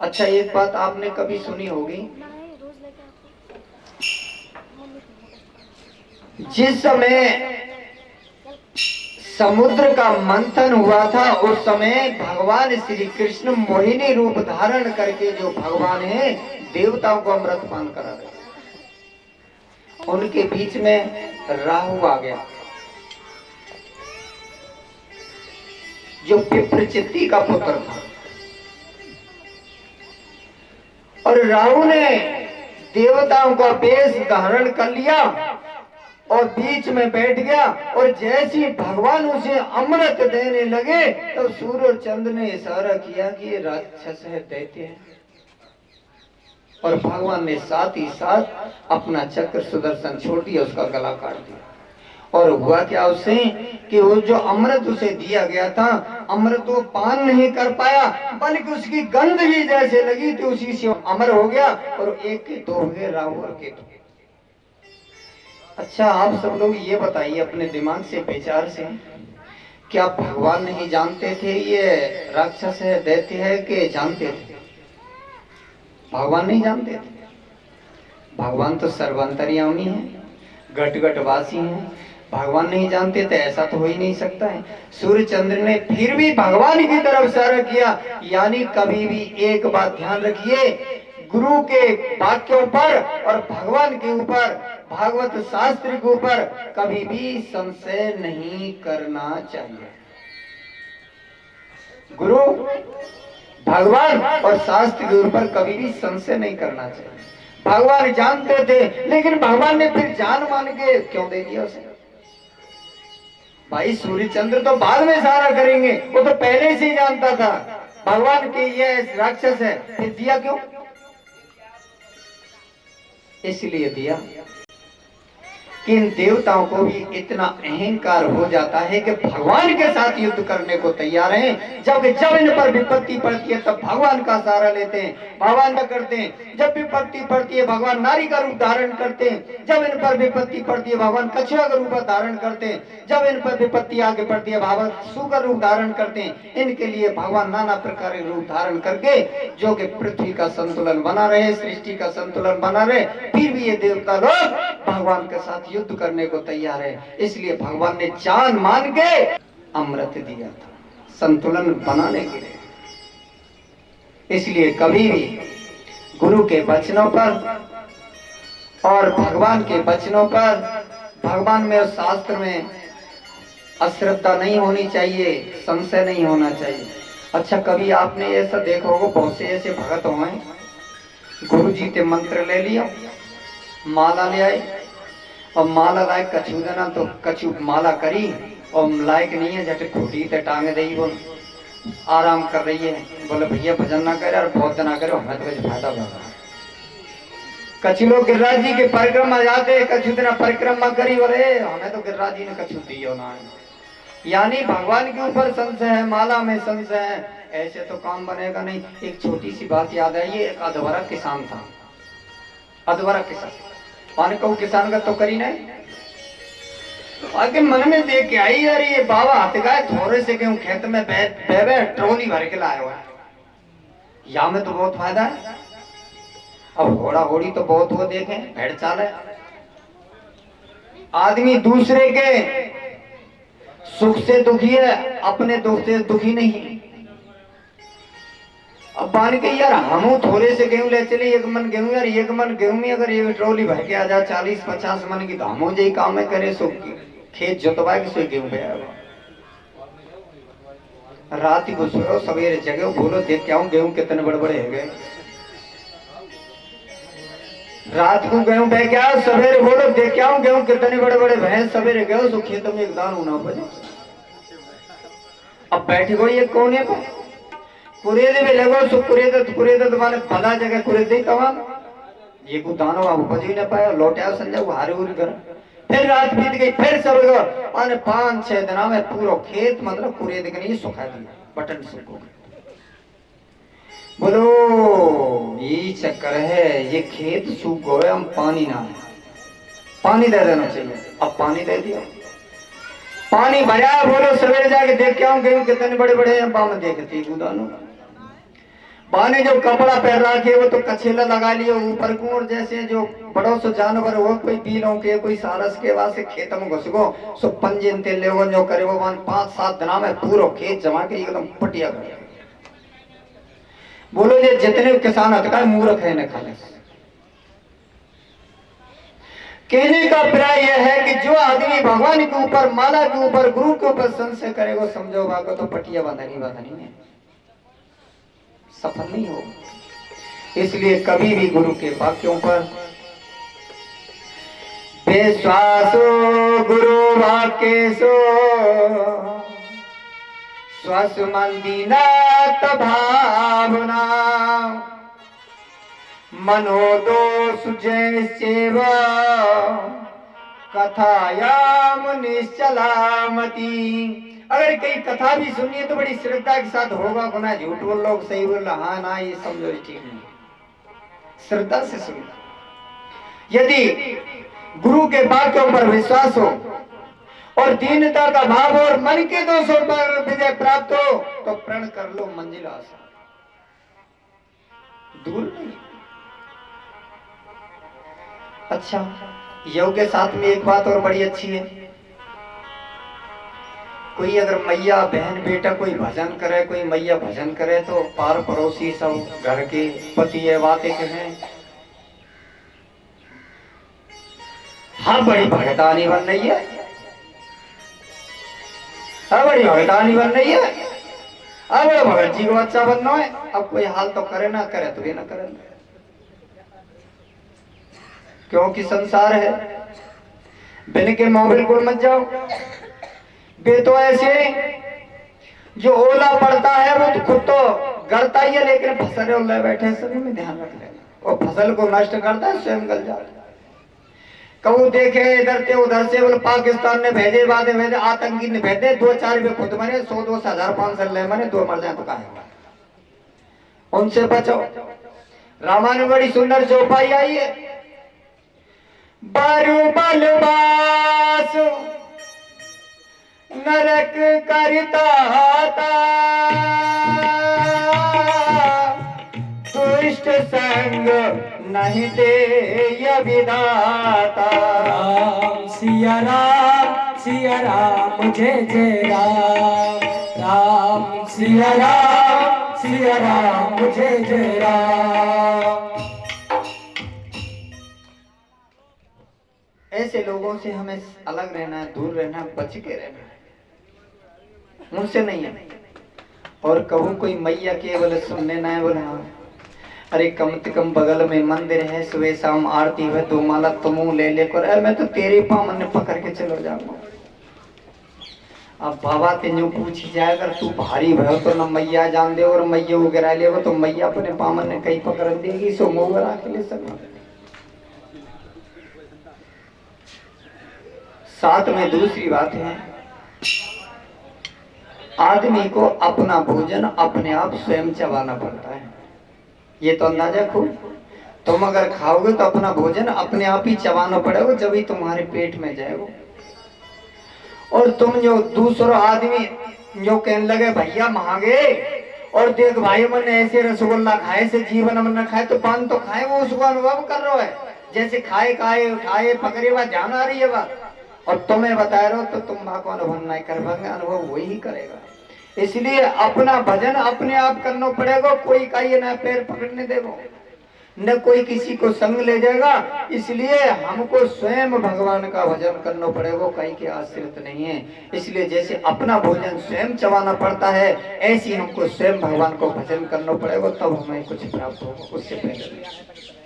अच्छा, एक बात आपने कभी सुनी होगी, जिस समय समुद्र का मंथन हुआ था उस समय भगवान श्री कृष्ण मोहिनी रूप धारण करके जो भगवान है देवताओं को अमृत पान करा रहे, उनके बीच में राहु आ गया जो विप्रचित्ति का पुत्र था, और राहु ने देवताओं का वेश धारण कर लिया और बीच में बैठ गया, और जैसे ही भगवान उसे अमृत देने लगे तो सूर्य और चंद्र ने इशारा किया कि ये राक्षस है, दैत्य है, और भगवान ने साथ ही साथ अपना चक्र सुदर्शन छोड़ दिया, उसका गला काट दिया। और हुआ क्या उससे कि वो जो अमृत उसे दिया गया था, अमृत वो पान नहीं कर पाया, बल्कि उसकी गंध ही जैसे लगी तो उसी से अमर हो गया, और एक के दो हो गए, राहु और केतु। अच्छा, आप सब लोग ये बताइए अपने दिमाग से, विचार से, क्या भगवान नहीं जानते थे ये राक्षस है, दैत्य है, कि जानते थे? भगवान नहीं जानते थे। भगवान तो सर्वांतर्यामी है, घट घट वासी है, भगवान नहीं जानते थे ऐसा तो हो ही नहीं सकता है। सूर्य चंद्र ने फिर भी भगवान की तरफ इशारा किया, यानी कभी भी एक बात ध्यान रखिए, गुरु के वाक्यों पर और भगवान के ऊपर, भागवत शास्त्र के ऊपर कभी भी संशय नहीं करना चाहिए। गुरु, भगवान और शास्त्र के ऊपर कभी भी संशय नहीं करना चाहिए। भगवान जानते थे, लेकिन भगवान ने फिर जान मान के क्यों दे दिया उसे? भाई सूर्य चंद्र तो बाद में इशारा करेंगे, वो तो पहले से ही जानता था भगवान के ये राक्षस है, फिर दिया क्यों? इसलिए दिया कि इन देवताओं को भी इतना अहंकार हो जाता है कि भगवान के साथ युद्ध करने को तैयार हैं। जब इन पर विपत्ति पड़ती है तब भगवान का सहारा लेते हैं, भगवान का करते हैं। जब विपत्ति पड़ती है भगवान नारी का रूप धारण करते हैं, जब इन पर विपत्ति पड़ती है भगवान कछुआ का रूप धारण करते हैं, जब इन पर विपत्ति आगे बढ़ती है भगवान सुगर रूप धारण करते हैं। इनके लिए भगवान नाना प्रकार के रूप धारण करके जो कि पृथ्वी का संतुलन बना रहे, सृष्टि का संतुलन बना रहे, फिर भी ये देवता लोग भगवान के साथ युद्ध करने को तैयार है। इसलिए भगवान ने जान मान के अमृत दिया था संतुलन बनाने के लिए। इसलिए कभी भी गुरु के वचनों पर और भगवान के वचनों पर, भगवान में और शास्त्र में अश्रद्धा नहीं होनी चाहिए, संशय नहीं होना चाहिए। अच्छा, कभी आपने ऐसा देखा होगा, बहुत से ऐसे भगत हुए, गुरु जी के मंत्र ले लिया, माला ले आए, और माला लायक कछु देना तो कछु माला करी, और लायक नहीं है झट खूटी ते टांग दई, वो आराम कर रही है। बोले भैया भजन ना करे और बहुत ना करे, हमें तो कुछ फायदा होगा। कछु लोग गिरिराज जी के परिक्रमा जाते, कछु दिन परिक्रमा करी, बोले हमें तो गिरिराज जी ने कछु दियो ना है। यानी भगवान के ऊपर संशय है, माला में संशय है, ऐसे तो काम बनेगा नहीं। एक छोटी सी बात याद आई, एक अधवरा किसान था, अधवरा किसान, माने कहूँ किसान का तो करी नहीं, आगे मन में देख के आई, यार ये बाबा हाथ गाय थोड़े से गेहूं खेत में बह ट्रोली भर के लाया हुआ है, या में तो बहुत फायदा है। अब होड़ा होड़ी तो बहुत हो, देखे भेड़ चाल है, आदमी दूसरे के सुख से दुखी है, अपने दुख से दुखी नहीं। अब मान के यार हम थोड़े से गेहूं ले चले, एक मन गेहूं, यार एक मन गेहूं में अगर ये ट्रॉली भर के आ जाए 40-50 मन की, तो हम जी काम में करे, सो खेत जोतवा के सो गेहूं पे आएगा। रात ही को सोओ, सवेरे जगह बोलो देख के आऊं गेहूं कितने बड़े बड़े है गए। रात को गेहूं बह के आओ, सवेरे बोलो देख के आऊं गेहूं कितने बड़े बड़े भैंस, सवेरे गए सो खेतों में एक दान होना बजे। अब बैठे को ये कोने पर कुरेदे में लगो, सो कुरेदे तुम्हारे भला जगह कुरेदे तमाम ये को दानो आप उपज ही न पाया, लौटा संजय वो हारे उरी कर। फिर रात बीत गई, फिर सब और 5-6 दिना में पूरा खेत मतलब कुरेद के नहीं सुखा दिया, बटन सुखो। बोलो ये चक्कर है, ये खेत सूख गए, हम पानी ना है, पानी दे देना चाहिए। अब पानी दे दिया, पानी भरा, बोलो सवेरे जाके देख के आऊं गेहूं कितने बड़े बड़े हैं, पाँव में देखती गुदानो। बाने जो कपड़ा पहन रखे वो तो कछेला लगा लिए ऊपर को, और जैसे जो बड़ो सो जानवर हो कोई बीलों के कोई सारस के वास्ते खेत में घुस गो सो पंजिन ते ले जो करे वो 5-7 दिन में पूरा खेत जमा के एकदम पटिया कर। बोलो ये जितने किसान हतका मूर्ख है न खाने। कहने का प्राय यह है कि जो आदमी भगवान के ऊपर, माला के ऊपर, गुरु के ऊपर संशय करेगा, समझो भागो तो पटिया बंधनी है, सफल नहीं हो। इसलिए कभी भी गुरु के वाक्यों पर विश्वासो गुरु वाक्येषु स्वसुमंदिनाथ भावना मनोदोष जैसेव कथायाम निश्चलामती। अगर कई कथा भी सुनिए तो बड़ी श्रद्धा के साथ होगा, को ना झूठ बोल लो सही बोल लो, हाँ ना ये समझो ठीक नहीं, श्रद्धा से सुनिए। यदि गुरु के वाक्यों पर विश्वास हो और दीनता का भाव और मन के दोषों पर विजय प्राप्त हो तो प्रण कर लो, मंजिल आसान, दूर नहीं। अच्छा, योग के साथ में एक बात और बड़ी अच्छी है, कोई अगर मैया बहन बेटा कोई भजन करे, कोई मैया भजन करे तो पार पड़ोसी सब घर के पति ये बातें कहें, हाँ बड़ी भगतानी बन रही है, हाँ बड़ी भगतानी बन रही है, अब बड़ा भगत जी को बच्चा बनना है। अब कोई हाल तो करे ना करे तो ये ना करे, क्योंकि संसार है। बिन के मोबाइल को मत जाओ, बे तो ऐसे जो ओला पड़ता है वो तो खुद तो गलता ही है, लेकिन फसल ओला बैठे सभी में ध्यान रख लेना, और फसल को नष्ट करता है स्वयं गल जाता है। कबू देखे इधर से उधर से, बोले पाकिस्तान ने भेजे बातें भेजे, आतंकी ने भेजे, 2-4 भी खुद मरे, 100-2,000-500 ले मरे, 2 मर जाए तो कहा, उनसे बचो। रामायण में बड़ी सुंदर चौपाई आई है, बारू बलवास नरक करता दुष्ट संग नहीं दे ये विधाता। राम सिया राम जय जय राम, राम सिया राम जय जय राम। ऐसे लोगों से हमें अलग रहना है, दूर रहना है, बच के रहना है, उनसे नहीं है। और कहूँ कोई मैया के बोले सुनने ना है, बोले हाँ अरे कम से कम बगल में मंदिर है, सुबह शाम आरती है, 2 माला तुम ले लेकर, अरे मैं तो तेरे पामन ने पकड़ के चलो जाऊंगा। अब बाबा तेजो पूछ जाए, अगर तू भारी भयो तो न मैया जान दे, और मैया वो गिरा ले तो मैया अपने पामन ने कहीं पकड़ देगी, सो मुँह गिरा के ले सकना। साथ में दूसरी बात है, आदमी को अपना भोजन अपने आप स्वयं चबाना पड़ता है, ये तो अंदाजा खूब। तुम अगर खाओगे तो अपना भोजन अपने आप ही चबाना पड़ेगा, जब ही तुम्हारे पेट में जाएगा। और तुम जो दूसरा आदमी जो कहने लगे भैया मांगे, और देख भाई मैंने ऐसे रसगुल्ला खाए से जीवन में न खाए, तो पान तो खाए, वो उसको अनुभव कर रहा है, जैसे खाए खाए उठाए पकड़े हुआ जान आ रही है बात, और तुम्हें बता रहे हो तो तुम माँ को अनुभव नहीं कर पाएंगे, अनुभव वही करेगा। इसलिए अपना भजन अपने आप करना पड़ेगा, कोई का ये ना पैर पकड़ने देगा, न कोई किसी को संग ले जाएगा। इसलिए हमको स्वयं भगवान का भजन करना पड़ेगा, कहीं के आश्रित नहीं है। इसलिए जैसे अपना भोजन स्वयं चबाना पड़ता है, ऐसी हमको स्वयं भगवान को भजन करना पड़ेगा, तब हमें कुछ प्राप्त होगा, उससे पहले